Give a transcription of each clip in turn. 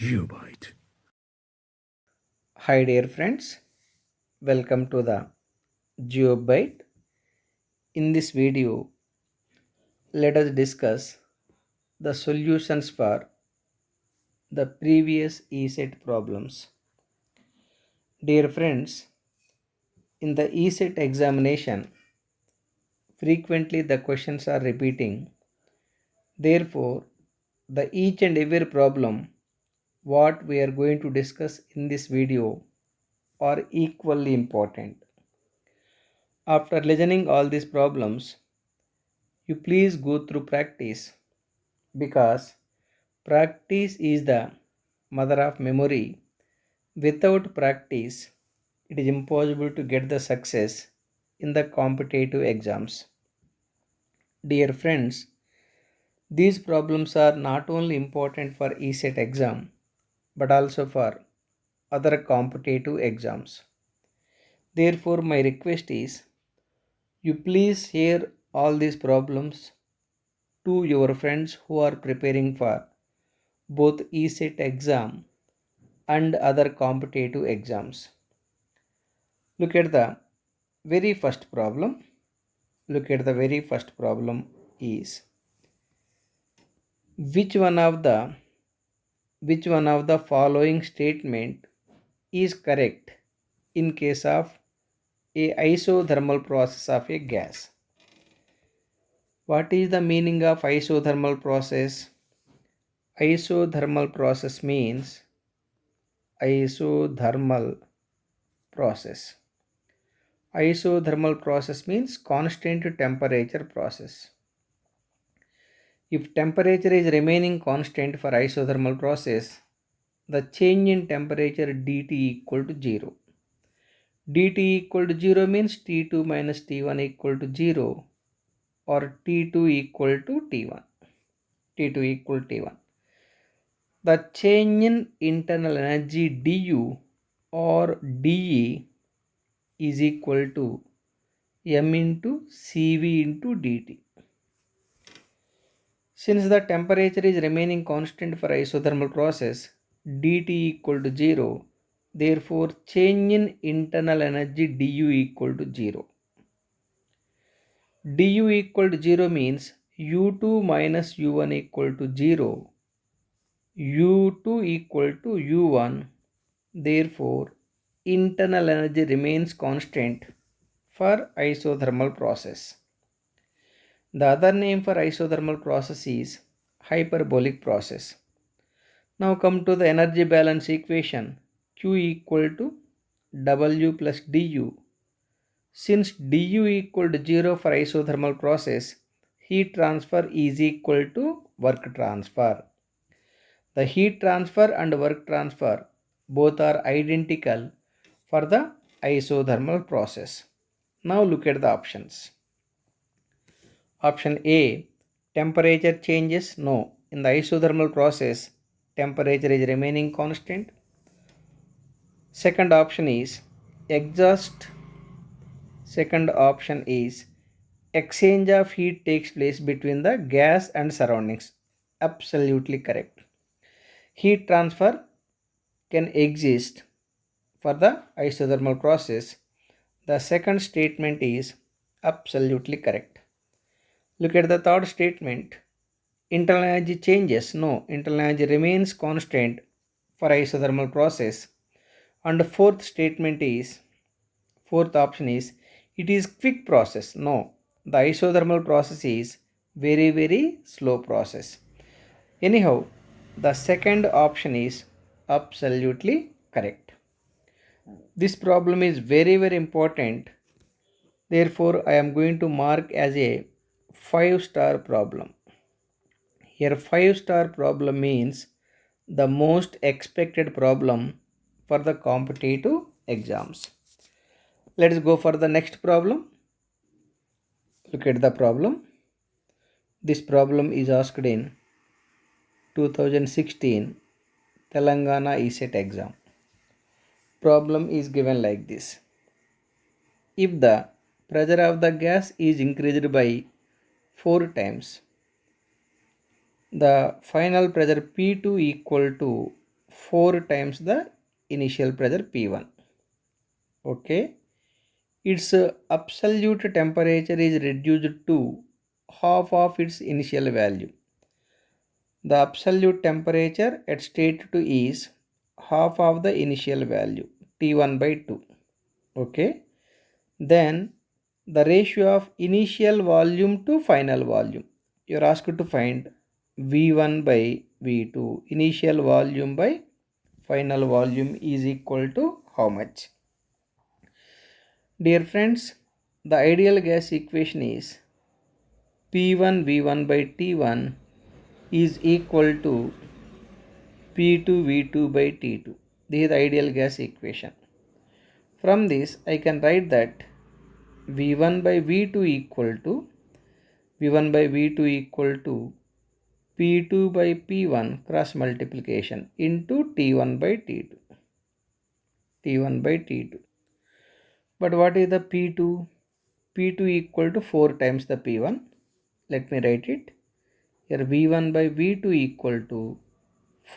Geobyte. Hi dear friends, welcome to the GeoByte. In this video, let us discuss the solutions for the previous ESET problems. Dear friends, in the ESET examination, frequently the questions are repeating. Therefore, the each and every problem what we are going to discuss in this video are equally important. After listening all these problems, you please go through practice because practice is the mother of memory. Without practice, it is impossible to get the success in the competitive exams. Dear friends, these problems are not only important for ESET exam but also for other competitive exams. Therefore, my request is you please share all these problems to your friends who are preparing for both ESET exam and other competitive exams. Look at the very first problem. Look at the very first problem is which one of the which one of the following statement is correct in case of a isothermal process of a gas. What is the meaning of isothermal process? Isothermal process means isothermal process. Isothermal process means constant temperature process. If temperature is remaining constant for isothermal process, the change in temperature dT equal to 0. dt equal to 0 means T2 minus T1 equal to 0 or T2 equal to T1. T2 equal to T1. The change in internal energy du or dE is equal to m into Cv into dt. Since the temperature is remaining constant for isothermal process, dt equal to 0, therefore change in internal energy du equal to 0. Du equal to 0 means u2 minus u1 equal to 0, u2 equal to u1, therefore internal energy remains constant for isothermal process. The other name for isothermal process is hyperbolic process. Now come to the energy balance equation Q equal to W plus du. Since du equal to 0 for isothermal process, heat transfer is equal to work transfer. The heat transfer and work transfer both are identical for the isothermal process. Now look at the options. Option A, temperature changes. No, in the isothermal process, temperature is remaining constant. Second option is exhaust. Second option is exchange of heat takes place between the gas and surroundings. Absolutely correct. Heat transfer can exist for the isothermal process. The second statement is absolutely correct. Look at the third statement. Internal energy changes. No, internal energy remains constant for isothermal process. And the fourth option is it is quick process. No, the isothermal process is very slow process. Anyhow, the second option is absolutely correct. This problem is very important. Therefore, I am going to mark as a 5-star problem. Here 5-star problem means the most expected problem for the competitive exams. Let's go for the next problem. Look at the problem. This problem is asked in 2016 Telangana ESET exam. Problem is given like this. If the pressure of the gas is increased by 4 times, the final pressure P2 equal to 4 times the initial pressure P1. Okay, its absolute temperature is reduced to half of its initial value. The absolute temperature at state 2 is half of the initial value T1 by 2. Okay, then the ratio of initial volume to final volume. You are asked to find V1 by V2. Initial volume by final volume is equal to how much? Dear friends, the ideal gas equation is P1 V1 by T1 is equal to P2 V2 by T2. This is the ideal gas equation. From this, I can write that V1 by V2 equal to V1 by V2 equal to P2 by P1 cross multiplication into T1 by T2. T1 by T2. But what is the P2? P2 equal to 4 times the P1. Let me write it. Here V1 by V2 equal to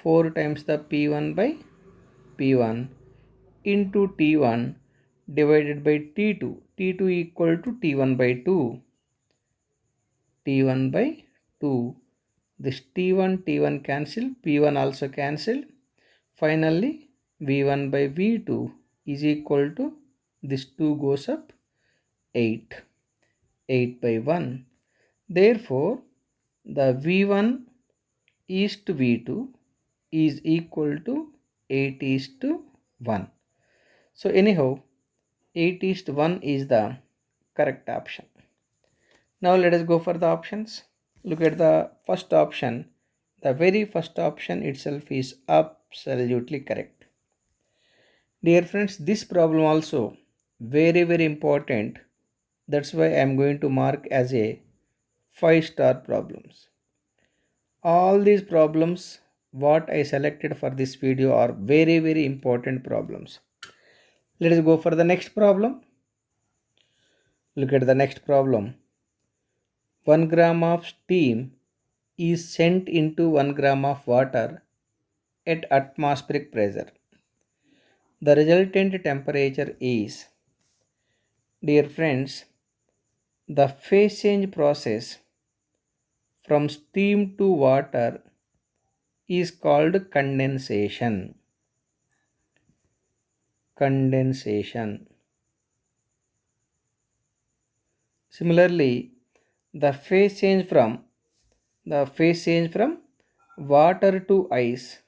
4 times the P1 by P1 into T1 divided by T2. T2 equal to T1 by 2. T1 by 2. This T1 cancel, P1 also cancel. Finally, V1 by V2 is equal to this 2 goes up 8. 8 by 1. Therefore, the V1 is to V2 is equal to 8 is to 1. So anyhow, 8 is to 1 is the correct option. Now let us go for the options. Look at the first option. The very first option itself is absolutely correct. Dear friends, this problem also very important. That's why I am going to mark as a 5-star problems. All these problems what I selected for this video are very important problems. Let us go for the next problem. Look at the next problem. 1 gram of steam is sent into 1 gram of water at atmospheric pressure. The resultant temperature is, dear friends, the phase change process from steam to water is called condensation. Condensation. Similarly, the phase change from water to ice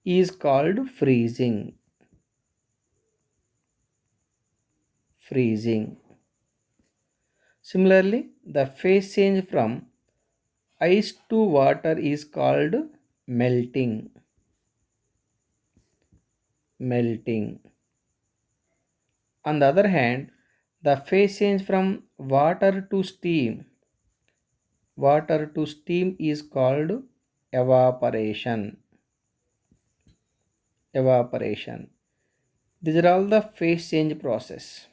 is called freezing. Similarly, the phase change from ice to water is called melting. On the other hand, the phase change from water to steam is called evaporation. These are all the phase change process.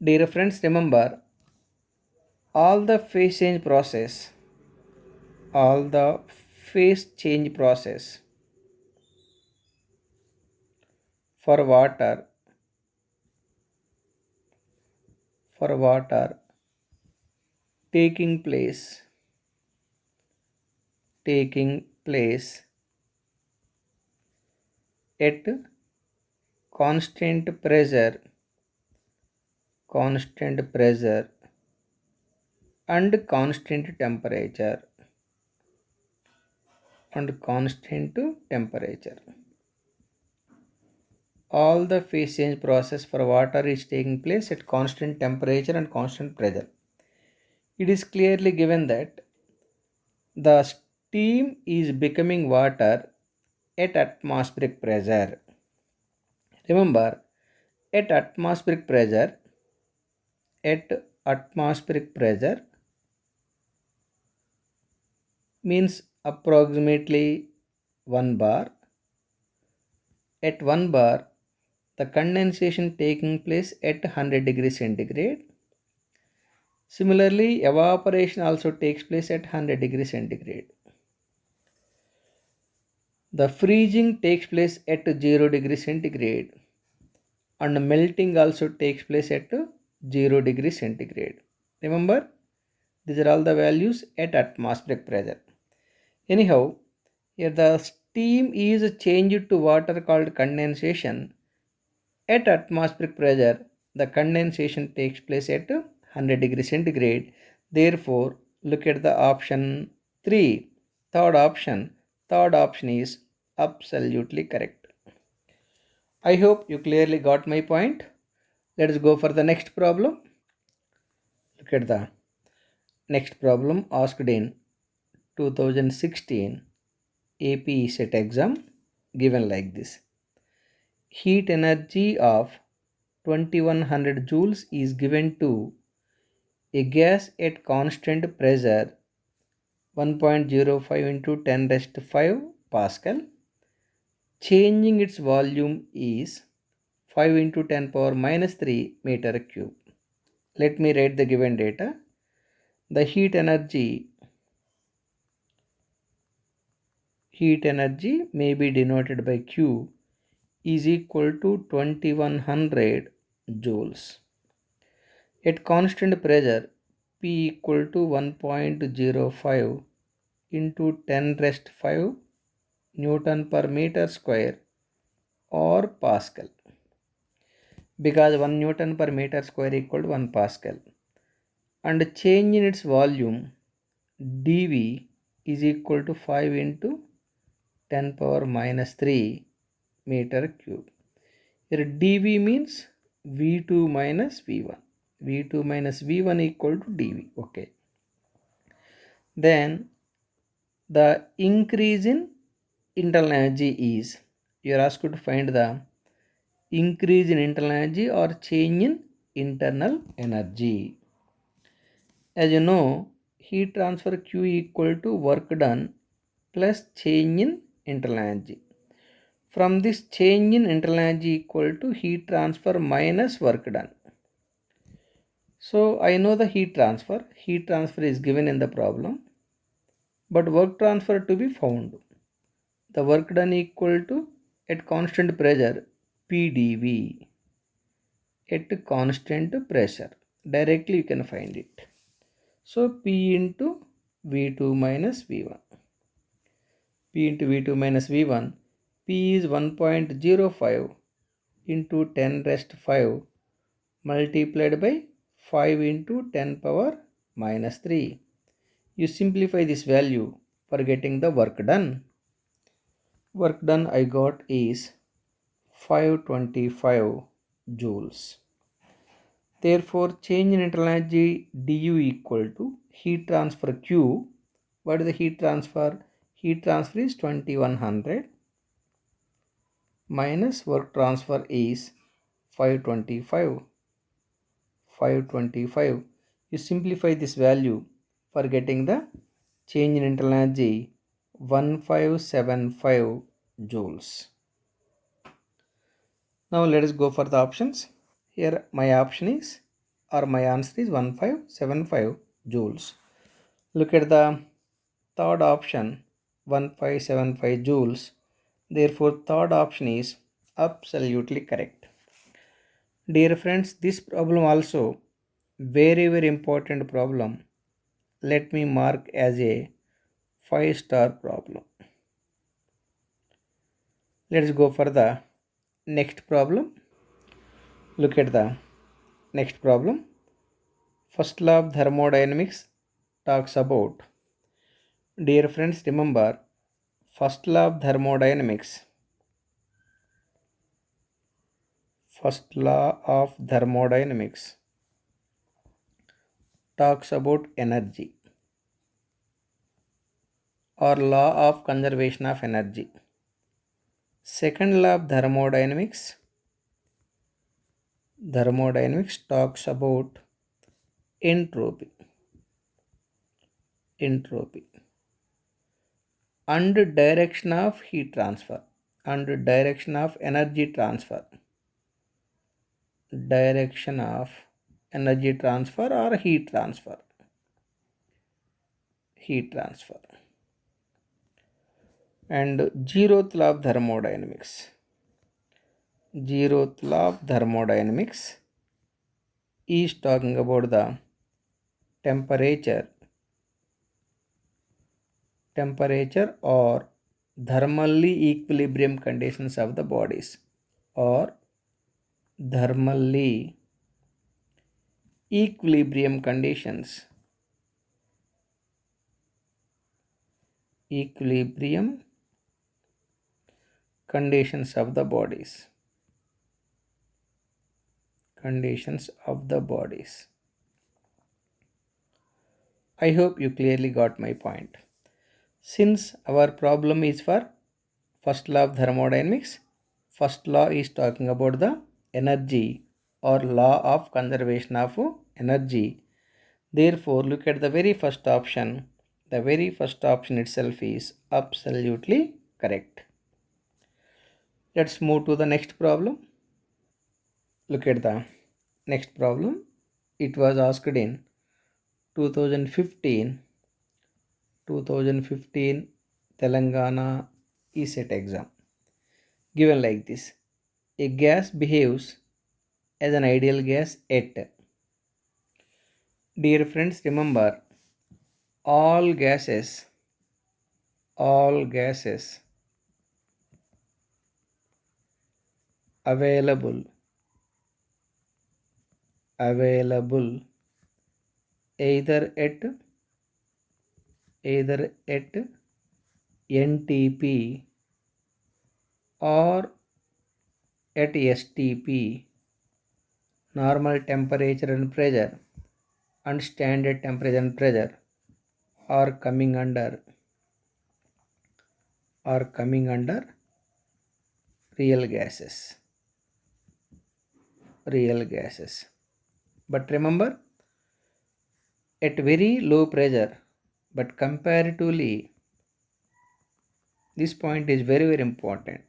Dear friends, remember all the phase change process for water taking place at constant pressure and constant temperature. All the phase change process for water is taking place at constant temperature and constant pressure. It is clearly given that the steam is becoming water at atmospheric pressure. Remember, at atmospheric pressure means approximately 1 bar. At 1 bar, the condensation taking place at 100 degrees centigrade. Similarly, evaporation also takes place at 100 degrees centigrade. The freezing takes place at 0 degree centigrade and melting also takes place at 0 degree centigrade. Remember, these are all the values at atmospheric pressure. Anyhow, here the steam is changed to water called condensation. At atmospheric pressure, the condensation takes place at 100 degree centigrade. Therefore, look at the option 3, third option. Third option is absolutely correct. I hope you clearly got my point. Let us go for the next problem. Look at the next problem asked in 2016 AP set exam, given like this. Heat energy of 2100 joules is given to a gas at constant pressure 1.05 into 10 raised to 5 Pascal. Changing its volume is 5 into 10 power minus 3 meter cube. Let me write the given data. The heat energy may be denoted by Q is equal to 2100 joules. At constant pressure, P equal to 1.05 into 10 raised 5 Newton per meter square or Pascal, because 1 Newton per meter square equal to 1 Pascal, and change in its volume dV is equal to 5 into 10 power minus 3 meter cube. Here dV means V2 minus V1. V2 minus V1 equal to dV. Okay. Then the increase in internal energy is, you are asked to find the increase in internal energy or change in internal energy. As you know, heat transfer Q equal to work done plus change in internal energy. From this, change in internal energy equal to heat transfer minus work done. So I know the heat transfer. Heat transfer is given in the problem, but work transfer to be found. The work done equal to, at constant pressure, PdV, at constant pressure. Directly you can find it. So P into V2 minus V1. P into V2 minus V1. P is 1.05 into 10 raised to 5 multiplied by 5 into 10 power minus 3. You simplify this value for getting the work done. Work done I got is 525 joules. Therefore, change in internal energy du equal to heat transfer Q. What is the heat transfer? Heat transfer is 2100 minus work transfer is 525. 525. You simplify this value for getting the change in internal energy 1575 joules. Now let us go for the options. Here my option is, or my answer is 1575 joules. Look at the third option, 1575 joules. Therefore third option is absolutely correct. Dear friends, this problem also very important problem. Let me mark as a 5-star problem. Let's go for the next problem. Look at the next problem. First law of thermodynamics talks about, dear friends, remember, first law of thermodynamics talks about energy or law of conservation of energy. Second law of thermodynamics talks about entropy and direction of heat transfer and direction of energy transfer. Direction of energy transfer or heat transfer. And zeroth law of thermodynamics. Zeroth law of thermodynamics is talking about the temperature or thermally equilibrium conditions of the bodies, or thermally equilibrium conditions of the bodies. I hope you clearly got my point. Since our problem is for first law of thermodynamics, first law is talking about the energy or law of conservation of energy. Therefore, look at the very first option. The very first option itself is absolutely correct. Let's move to the next problem. Look at the next problem. It was asked in 2015 Telangana ESET exam. Given like this: a gas behaves as an ideal gas at. Dear friends, remember, all gases available either at NTP or at STP, normal temperature and pressure, and standard temperature and pressure, are coming under real gases. But remember, at very low pressure, but comparatively, this point is very very important,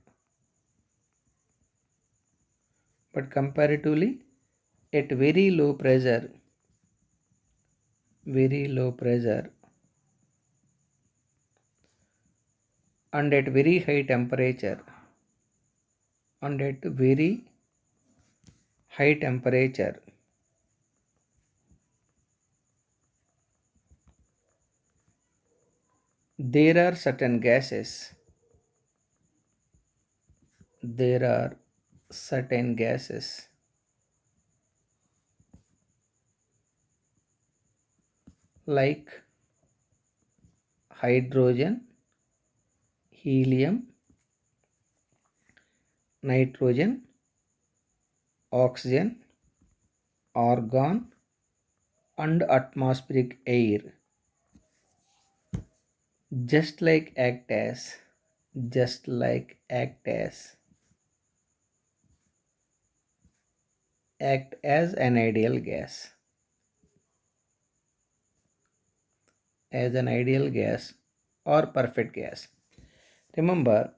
but comparatively at very low pressure and at very high temperature there are certain gases like hydrogen, helium, nitrogen, oxygen, argon, and atmospheric air, just like act as an ideal gas, or perfect gas. Remember,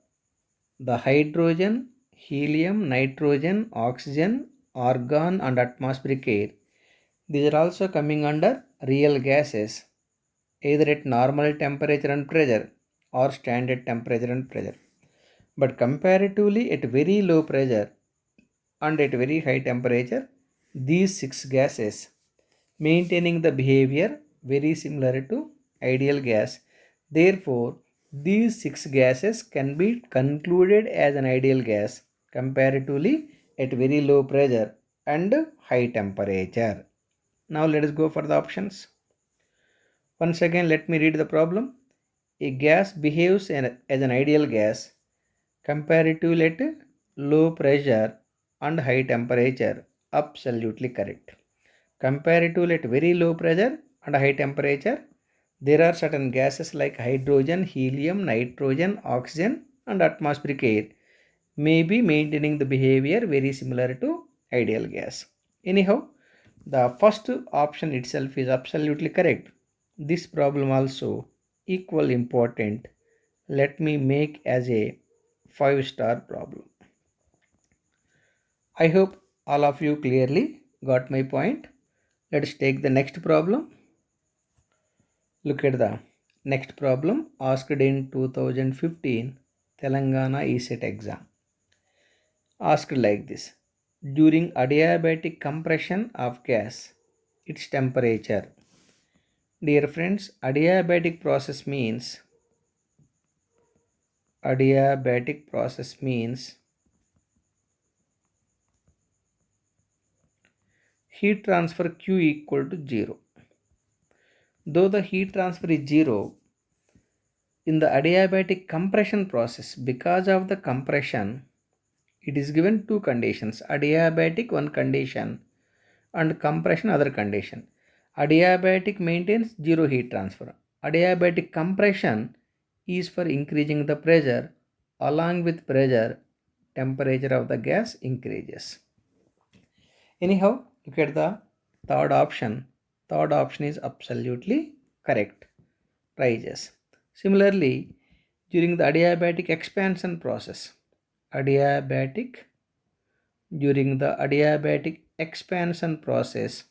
the hydrogen, helium, nitrogen, oxygen, argon, and atmospheric air, these are also coming under real gases, either at normal temperature and pressure or standard temperature and pressure. But comparatively at very low pressure and at very high temperature, these six gases maintaining the behavior very similar to ideal gas. Therefore, these six gases can be concluded as an ideal gas comparatively at very low pressure and high temperature. Now let us go for the options. Once again, let me read the problem. A gas behaves as an ideal gas comparatively at low pressure and high temperature. Absolutely correct. Comparatively at very low pressure and high temperature, there are certain gases like hydrogen, helium, nitrogen, oxygen, and atmospheric air may be maintaining the behavior very similar to ideal gas. Anyhow, the first option itself is absolutely correct. This problem also equal important. Let me make as a 5-star problem. I hope all of you clearly got my point. Let's take the next problem. Look at the Next problem asked in 2015 Telangana ESET exam. Asked like this: during adiabatic compression of gas, its temperature. Dear friends, adiabatic process means heat transfer Q equal to 0. Though the heat transfer is 0, in the adiabatic compression process, because of the compression, it is given two conditions: adiabatic one condition and compression other condition. Adiabatic maintains zero heat transfer. Adiabatic compression is for increasing the pressure. Along with pressure, temperature of the gas increases. Anyhow, look at the third option. Third option is absolutely correct. Rises. Similarly, during the adiabatic expansion process, adiabatic during the adiabatic expansion process,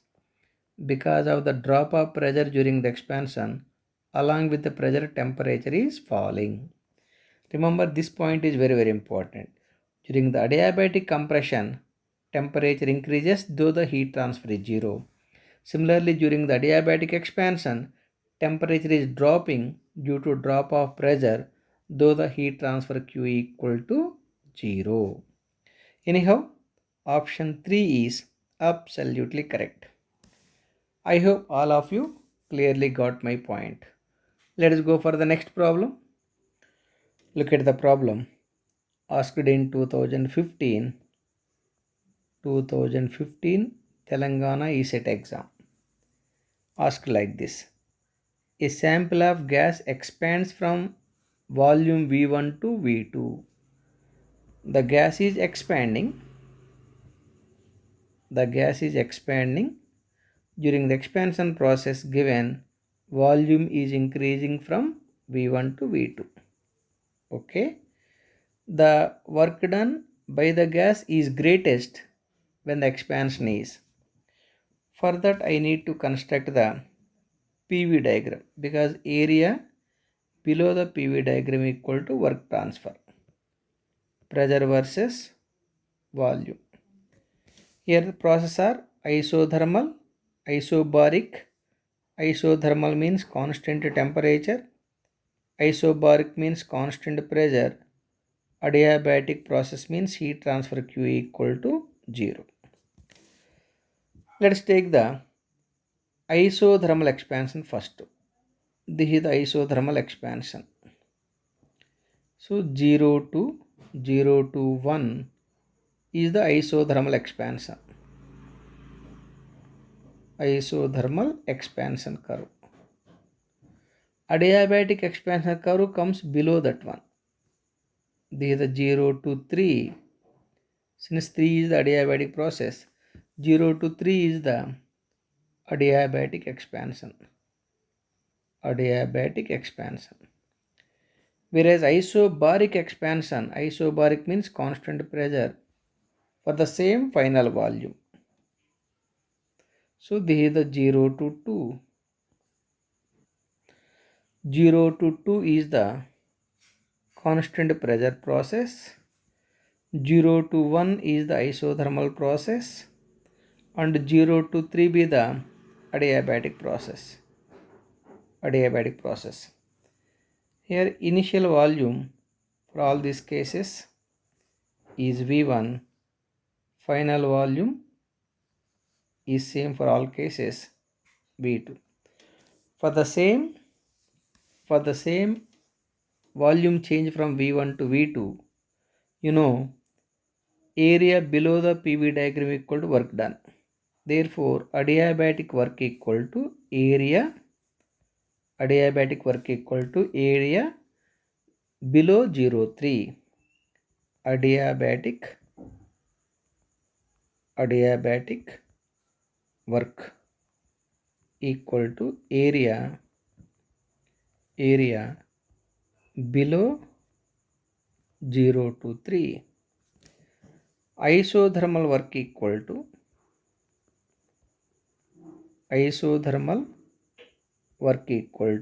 because of the drop of pressure during the expansion, along with the pressure, temperature is falling. Remember, this point is very, very important. During the adiabatic compression, temperature increases though the heat transfer is 0. Similarly, during the adiabatic expansion, temperature is dropping due to drop of pressure though the heat transfer Q equal to 0. Anyhow, option 3 is absolutely correct. I hope all of you clearly got my point. Let us go for the next problem. Look at the problem asked in 2015 Telangana ESET exam. Asked like this: a sample of gas expands from volume V1 to V2. The gas is expanding. During the expansion process given, volume is increasing from V1 to V2. Okay. The work done by the gas is greatest when the expansion is. For that, I need to construct the PV diagram, because area below the PV diagram equal to work transfer, pressure versus volume. Here the processes are isothermal, isobaric. Isothermal means constant temperature, isobaric means constant pressure, adiabatic process means heat transfer Q equal to 0. Let's take the isothermal expansion first. This is the isothermal expansion. So 0 to 1 is the isothermal expansion. Isothermal expansion curve. Adiabatic expansion curve comes below that one. This is the 0 to 3. Since 3 is the adiabatic process, 0 to 3 is the adiabatic expansion. Whereas isobaric expansion, isobaric means constant pressure for the same final volume. So this is the 0 to 2. 0 to 2 is the constant pressure process. 0 to 1 is the isothermal process, and 0 to 3 be the adiabatic process. Here initial volume for all these cases is V1. Final volume is same for all cases, V2. For the same volume change from V1 to V2, area below the PV diagram equal to work done. Therefore, adiabatic work equal to area below 0.3. Adiabatic work equal to area below 0 to 3. Isothermal work equal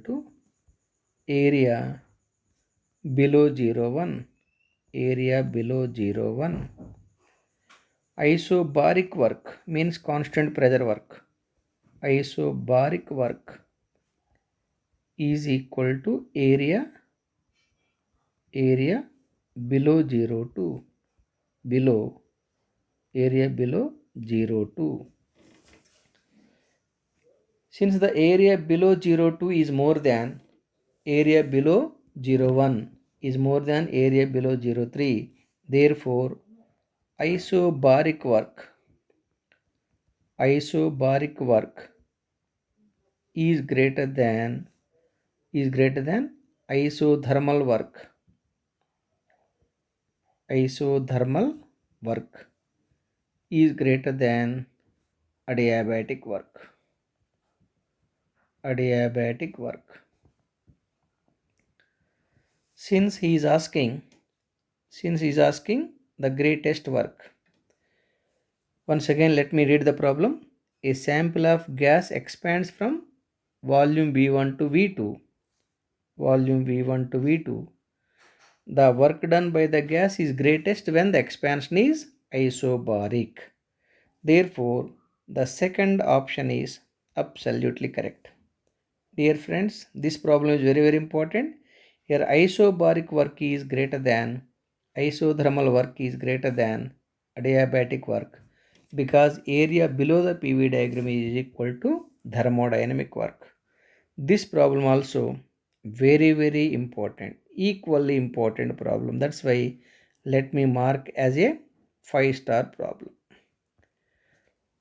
to area below 0, 1, area below 0, 1. Isobaric work means constant pressure work. Isobaric work is equal to area below 0, 2, below area below 0, 2. Since the area below 0, 2 is more than area below 0, 1 is more than area below 0, 3, therefore isobaric work is greater than isothermal work. Isothermal work is greater than adiabatic work. Adiabatic work. Since he is asking the greatest work. Once again, let me read the problem. A sample of gas expands from volume V1 to V2. The work done by the gas is greatest when the expansion is isobaric. Therefore, the second option is absolutely correct. Dear friends, this problem is very, very important. Here isobaric work is greater than, isothermal work is greater than adiabatic work, because area below the PV diagram is equal to thermodynamic work. This problem also very, very important, equally important problem. That's why let me mark as a 5-star problem.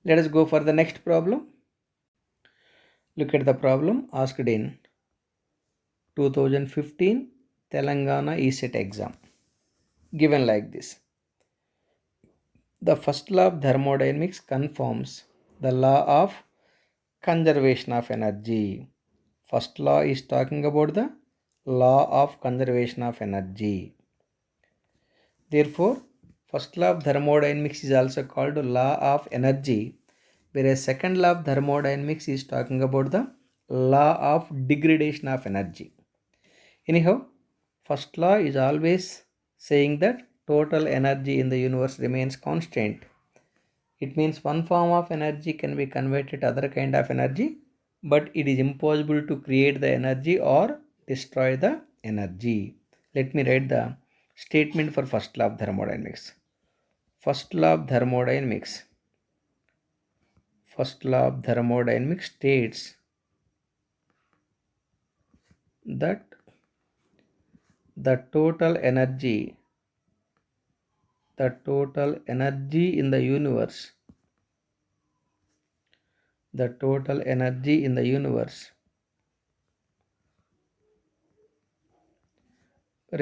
Let us go for the next problem. Look at the problem asked in 2015 Telangana ESET exam. Given like this. The first law of thermodynamics confirms the law of conservation of energy. First law is talking about the law of conservation of energy. Therefore, first law of thermodynamics is also called law of energy, whereas second law of thermodynamics is talking about the law of degradation of energy. Anyhow, first law is always saying that total energy in the universe remains constant. It means one form of energy can be converted to other kind of energy, but it is impossible to create the energy or destroy the energy. Let me write the statement for first law of thermodynamics. First law of thermodynamics states that the total energy in the universe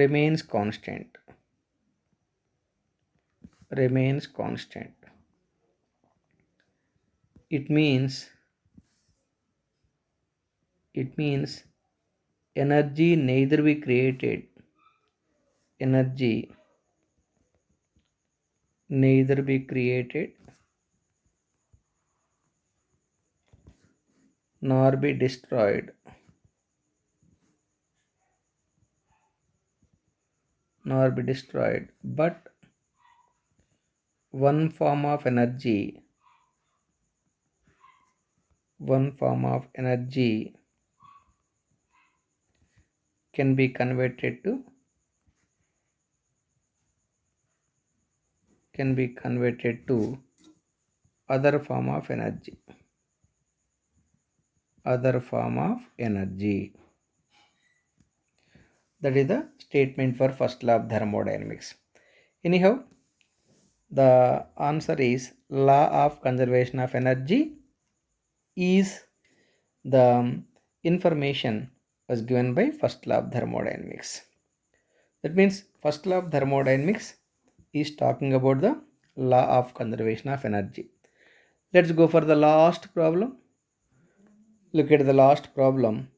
remains constant. It means energy neither be created nor be destroyed but one form of energy can be converted to other form of energy. That is the statement for first law of thermodynamics. Anyhow, the answer is law of conservation of energy is the information was given by first law of thermodynamics. That means first law of thermodynamics is talking about the law of conservation of energy. Let's go for the last problem. Look at the last problem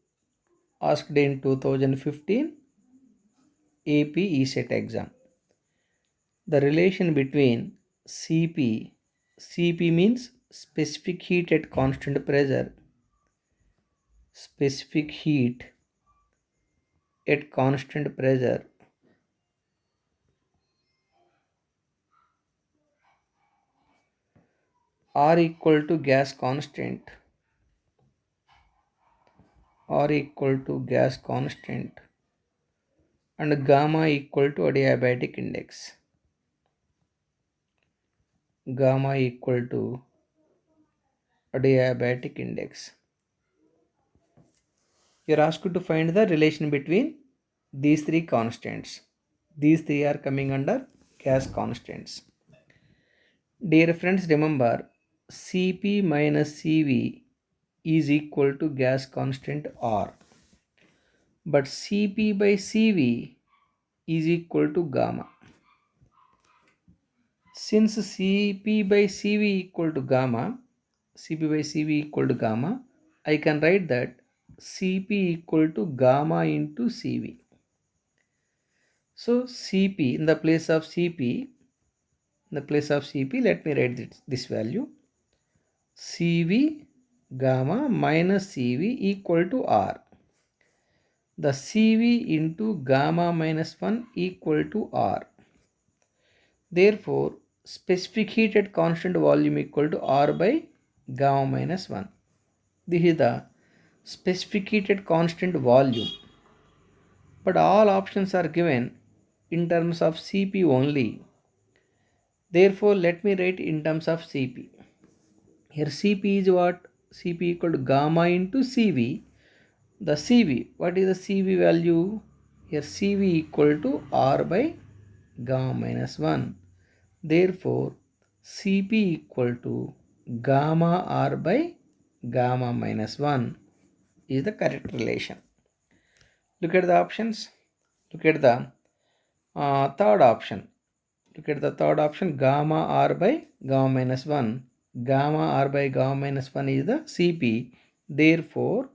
asked in 2015 AP ESET exam. The relation between CP means specific heat at constant pressure, at constant pressure R equal to gas constant, R equal to gas constant, and gamma equal to adiabatic index. Gamma equal to adiabatic index. You are asked to find the relation between these three constants. These three are coming under gas constants. Dear friends, remember Cp minus Cv is equal to gas constant R. But Cp by Cv is equal to gamma. Since Cp by Cv equal to gamma, Cp by Cv equal to gamma, I can write that Cp equal to gamma into Cv. So Cp in the place of Cp, let me write this value. Cv gamma minus Cv equal to R. The Cv into gamma minus 1 equal to R. Therefore, specific heat at constant volume equal to R by gamma minus 1. This is the specific heat at constant volume. But all options are given in terms of Cp only. Therefore, let me write in terms of Cp. Here Cp is what? Cp equal to gamma into Cv. The Cv, what is the Cv value? Here Cv equal to R by gamma minus 1. Therefore, Cp equal to gamma R by gamma minus 1 is the correct relation. Look at the options. Look at the third option. Look at the third option, gamma R by gamma minus 1. Gamma R by gamma minus 1 is the Cp. Therefore,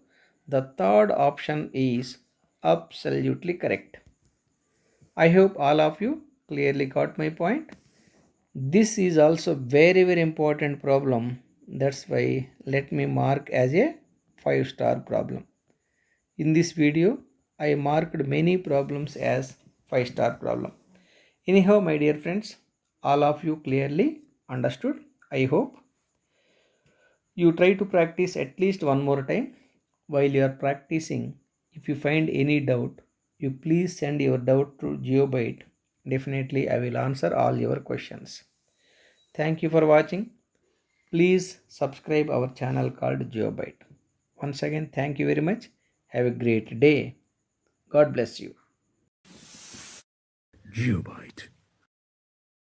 the third option is absolutely correct. I hope all of you clearly got my point. This is also very important problem. That's why let me mark as a 5-star problem. In this video, I marked many problems as 5-star problem. Anyhow, my dear friends, all of you clearly understood. I hope you try to practice at least one more time. While you are practicing, if you find any doubt, you please send your doubt to GeoByte. Definitely, I will answer all your questions. Thank you for watching. Please subscribe our channel called GeoByte. Once again, thank you very much. Have a great day. God bless you. GeoByte.